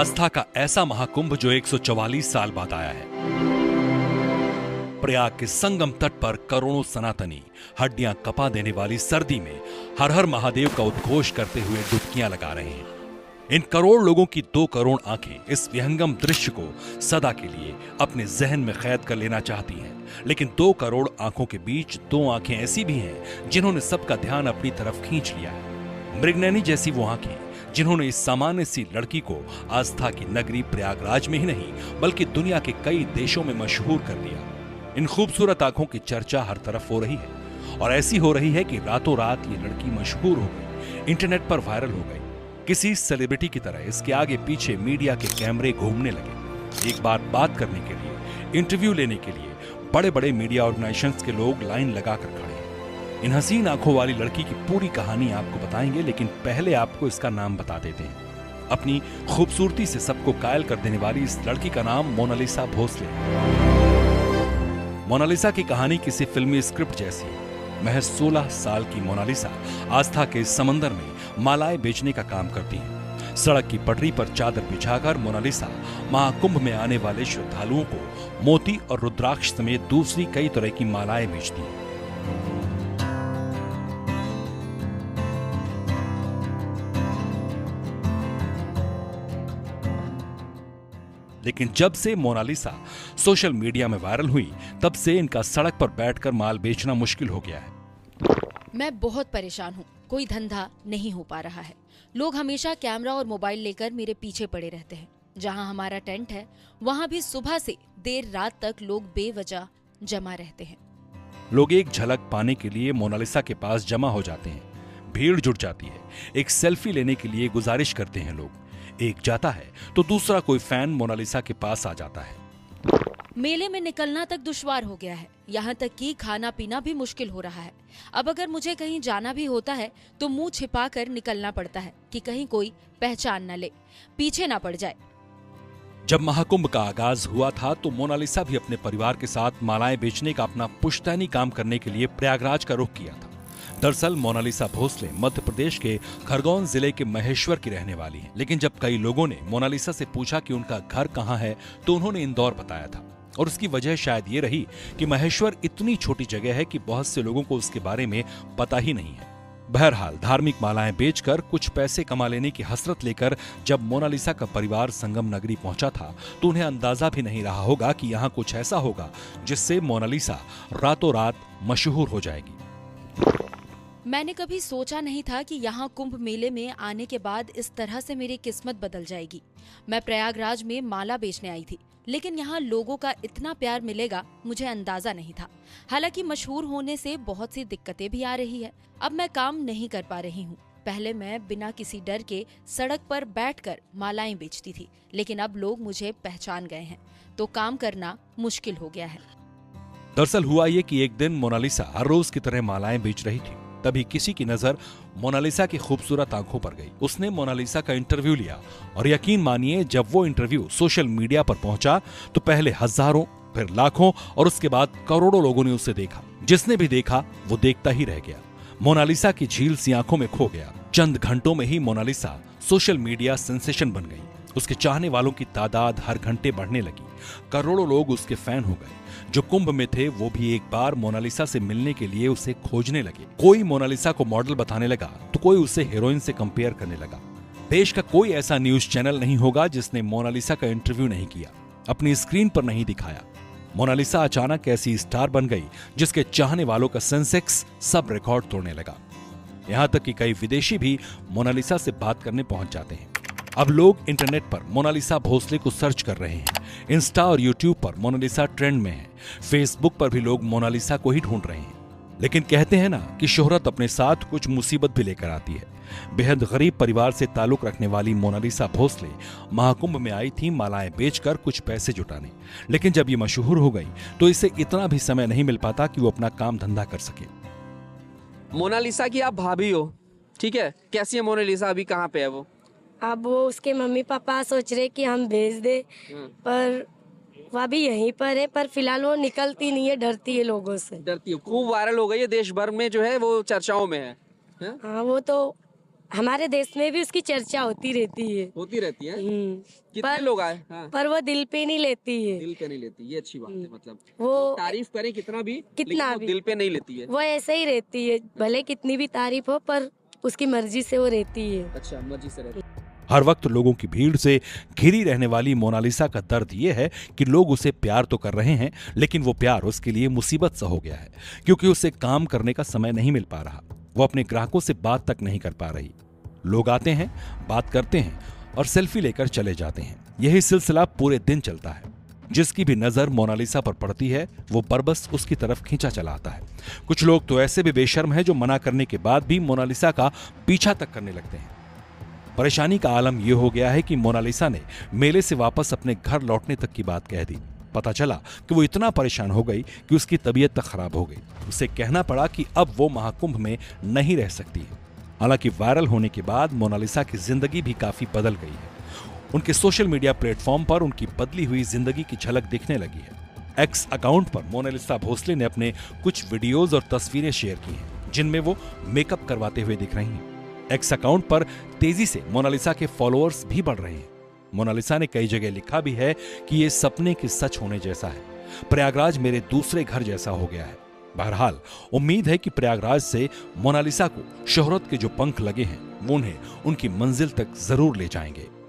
आस्था का ऐसा महाकुंभ जो 144 साल बाद आया है। प्रयाग के संगम तट पर करोड़ों सनातनी हड्डियां कपा देने वाली सर्दी में हर हर महादेव का उद्घोष करते हुए डुबकियां लगा रहे हैं। इन करोड़ लोगों की 2 करोड़ आंखें इस विहंगम दृश्य को सदा के लिए अपने जहन में कैद कर लेना चाहती हैं। लेकिन 2 करोड़ आंखों के बीच 2 आंखें ऐसी भी हैं जिन्होंने सबका ध्यान अपनी तरफ खींच लिया है। मृगनयनी जैसी वो आंखें जिन्होंने इस सामान्य सी लड़की को आस्था की नगरी प्रयागराज में ही नहीं बल्कि दुनिया के कई देशों में मशहूर कर दिया। इन खूबसूरत आंखों की चर्चा हर तरफ हो रही है और ऐसी हो रही है कि रातों रात ये लड़की मशहूर हो गई, इंटरनेट पर वायरल हो गई। किसी सेलिब्रिटी की तरह इसके आगे पीछे मीडिया के कैमरे घूमने लगे। एक बार बात करने के लिए, इंटरव्यू लेने के लिए बड़े बड़े मीडिया ऑर्गेनाइजेशंस के लोग लाइन लगाकर खड़े हैं। इन हसीन आंखों वाली लड़की की पूरी कहानी आपको बताएंगे, लेकिन पहले आपको इसका नाम बता देते हैं। अपनी खूबसूरती से सबको कायल कर देने वाली इस लड़की का नाम मोनालिसा भोसले है। मोनालिसा की कहानी किसी फिल्मी स्क्रिप्ट जैसी है। महज 16 साल की मोनालिसा आस्था के समंदर में मालाएं बेचने का काम करती है। सड़क की पटरी पर चादर बिछाकर मोनालिसा महाकुंभ में आने वाले श्रद्धालुओं को मोती और रुद्राक्ष समेत दूसरी कई तरह की मालाएं बेचती है। लेकिन जब से मोनालिसा सोशल मीडिया में वायरल हुई तब से इनका सड़क पर बैठकर माल बेचना मुश्किल हो गया है। मैं बहुत परेशान हूँ, कोई धंधा नहीं हो पा रहा है। लोग हमेशा कैमरा और मोबाइल लेकर मेरे पीछे पड़े रहते हैं। जहाँ हमारा टेंट है वहाँ भी सुबह से देर रात तक लोग बेवजह जमा रहते हैं। लोग एक झलक पाने के लिए मोनालिसा के पास जमा हो जाते हैं। भीड़ जुट जाती है। एक सेल्फी लेने के लिए गुजारिश करते हैं लोग। एक जाता है तो दूसरा कोई फैन मोनालिसा के पास आ जाता है। मेले में निकलना तक दुश्वार हो गया है, यहाँ तक कि खाना पीना भी मुश्किल हो रहा है। अब अगर मुझे कहीं जाना भी होता है तो मुंह छिपाकर निकलना पड़ता है कि कहीं कोई पहचान न ले, पीछे ना पड़ जाए। जब महाकुंभ का आगाज हुआ था तो मोनालिसा भी अपने परिवार के साथ मालाएं बेचने का अपना पुश्तैनी काम करने के लिए प्रयागराज का रुख किया था। दरअसल मोनालिसा भोसले मध्य प्रदेश के खरगोन जिले के महेश्वर की रहने वाली हैं। लेकिन जब कई लोगों ने मोनालिसा से पूछा कि उनका घर कहाँ है तो उन्होंने इंदौर बताया था। और उसकी वजह शायद ये रही कि महेश्वर इतनी छोटी जगह है कि बहुत से लोगों को उसके बारे में पता ही नहीं है। बहरहाल धार्मिक मालाएं बेचकर कुछ पैसे कमा लेने की हसरत लेकर जब मोनालिसा का परिवार संगम नगरी पहुंचा था तो उन्हें अंदाजा भी नहीं रहा होगा कि यहाँ कुछ ऐसा होगा जिससे मोनालिसा रातों रात मशहूर हो जाएगी। मैंने कभी सोचा नहीं था कि यहाँ कुंभ मेले में आने के बाद इस तरह से मेरी किस्मत बदल जाएगी। मैं प्रयागराज में माला बेचने आई थी, लेकिन यहाँ लोगों का इतना प्यार मिलेगा मुझे अंदाजा नहीं था। हालांकि मशहूर होने से बहुत सी दिक्कतें भी आ रही है। अब मैं काम नहीं कर पा रही हूँ। पहले मैं बिना किसी डर के सड़क पर बैठकर मालाएं बेचती थी, लेकिन अब लोग मुझे पहचान गए हैं तो काम करना मुश्किल हो गया है। दरअसल हुआ ये कि एक दिन मोनालिसा हर रोज की तरह मालाएं बेच रही थी। तभी किसी की नजर मोनालिसा की खूबसूरत आंखों पर गई। उसने मोनालिसा का इंटरव्यू लिया और यकीन मानिए जब वो इंटरव्यू सोशल मीडिया पर पहुंचा तो पहले हजारों, फिर लाखों और उसके बाद करोड़ों लोगों ने उसे देखा। जिसने भी देखा वो देखता ही रह गया। मोनालिसा की झील सी आंखों में खो गया। चंद घंटों में ही मोनालिसा सोशल मीडिया सेंसेशन बन गई। उसके चाहने वालों की तादाद हर घंटे बढ़ने लगी। करोड़ों लोग उसके फैन हो गए। जो कुंभ में थे वो भी एक बार मोनालिसा से मिलने के लिए उसे खोजने लगे। कोई मोनालिसा को मॉडल बताने लगा तो कोई उसे हीरोइन से कंपेयर करने लगा। देश का कोई ऐसा न्यूज चैनल नहीं होगा जिसने मोनालिसा का इंटरव्यू नहीं किया, अपनी स्क्रीन पर नहीं दिखाया। मोनालिसा अचानक ऐसी स्टार बन गई जिसके चाहने वालों का सेंसेक्स सब रिकॉर्ड तोड़ने लगा। यहाँ तक कि कई विदेशी भी मोनालिसा से बात करने पहुंच जाते हैं। अब लोग इंटरनेट पर मोनालिसा भोसले को सर्च कर रहे हैं। इंस्टा और यूट्यूब पर मोनालिसा ट्रेंड में है। फेसबुक पर भी लोग मोनालिसा को ही ढूंढ रहे हैं। लेकिन कहते हैं ना कि शोहरत अपने साथ कुछ मुसीबत भी लेकर आती है। बेहद गरीब परिवार से ताल्लुक रखने वाली मोनालिसा भोसले महाकुंभ में आई थी मालाएं बेचकर कुछ पैसे जुटाने। लेकिन जब ये मशहूर हो गई तो इसे इतना भी समय नहीं मिल पाता कि वो अपना काम धंधा कर सके। मोनालिसा की आप भाभी हो, ठीक है? कैसी है मोनालिसा, अभी कहाँ पे है वो? अब वो उसके मम्मी पापा सोच रहे कि हम भेज दे, पर वह भी यहीं पर है। पर फिलहाल वो निकलती नहीं है, डरती है लोगों से। डरती है, खूब वायरल हो गई है, देश भर में जो है वो चर्चाओं में है? हाँ, वो तो हमारे देश में भी उसकी चर्चा होती रहती है। है कितने पर लोग आए? हाँ, पर वो दिल पे नहीं लेती है। दिल पे नहीं लेती, ये अच्छी बात है। मतलब वो तारीफ करें कितना भी, कितना लेकिन वो भी। दिल पे नहीं लेती है। वो ऐसे ही रहती है, भले कितनी भी तारीफ हो पर उसकी मर्जी से वो रहती है। अच्छा, मर्जी से रहती है। हर वक्त लोगों की भीड़ से घिरी रहने वाली मोनालिसा का दर्द यह है कि लोग उसे प्यार तो कर रहे हैं, लेकिन वो प्यार उसके लिए मुसीबत सा हो गया है, क्योंकि उसे काम करने का समय नहीं मिल पा रहा। वो अपने ग्राहकों से बात तक नहीं कर पा रही। लोग आते हैं, बात करते हैं और सेल्फी लेकर चले जाते हैं। यही सिलसिला पूरे दिन चलता है। जिसकी भी नजर मोनालिसा पर पड़ती है वो बरबस उसकी तरफ खींचा चला आता है। कुछ लोग तो ऐसे भी बेशर्म हैं जो मना करने के बाद भी मोनालिसा का पीछा तक करने लगते हैं। परेशानी का आलम यह हो गया है कि मोनालिसा ने मेले से वापस अपने घर लौटने तक की बात कह दी। पता चला कि वो इतना परेशान हो गई कि उसकी तबीयत तक खराब हो गई। उसे कहना पड़ा कि अब वो महाकुंभ में नहीं रह सकती है। हालांकि वायरल होने के बाद मोनालिसा की जिंदगी भी काफी बदल गई है। उनके सोशल मीडिया प्लेटफॉर्म पर उनकी बदली हुई जिंदगी की झलक दिखने लगी है। एक्स अकाउंट पर मोनालिसा भोसले ने अपने कुछ वीडियोज और तस्वीरें शेयर की हैं, जिनमें वो मेकअप करवाते हुए दिख रही हैं। एक्स अकाउंट पर तेजी से मोनालिसा के फॉलोअर्स भी बढ़ रहे हैं। मोनालिसा ने कई जगह लिखा भी है कि ये सपने के सच होने जैसा है। प्रयागराज मेरे दूसरे घर जैसा हो गया है। बहरहाल उम्मीद है कि प्रयागराज से मोनालिसा को शोहरत के जो पंख लगे हैं वो उन्हें उनकी मंजिल तक जरूर ले जाएंगे।